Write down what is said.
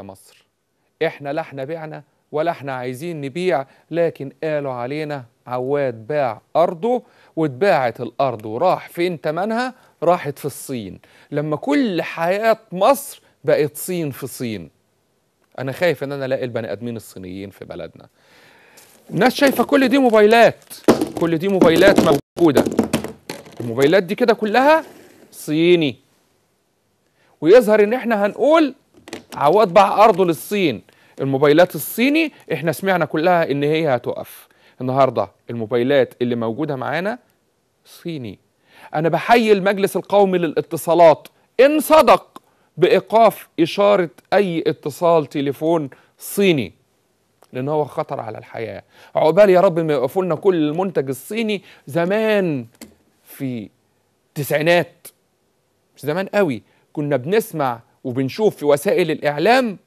مصر. احنا لا احنا بعنا ولا احنا عايزين نبيع، لكن قالوا علينا عواد باع أرضه واتباعت الأرض وراح فين تمنها؟ راحت في الصين. لما كل حياة مصر بقت صين في صين، أنا خايف إن أنا ألاقي البني آدمين الصينيين في بلدنا. الناس شايفة كل دي موبايلات، كل دي موبايلات موجودة، الموبايلات دي كده كلها صيني، ويظهر إن إحنا هنقول عواد باع أرضه للصين. الموبايلات الصيني احنا سمعنا كلها ان هي هتقف. النهاردة الموبايلات اللي موجودة معانا صيني. انا بحيي المجلس القومي للاتصالات ان صدق بايقاف اشارة اي اتصال تليفون صيني، لان هو خطر على الحياة. عقبال يا رب ما يوقفوا لنا كل المنتج الصيني. زمان في التسعينات، مش زمان قوي، كنا بنسمع وبنشوف في وسائل الاعلام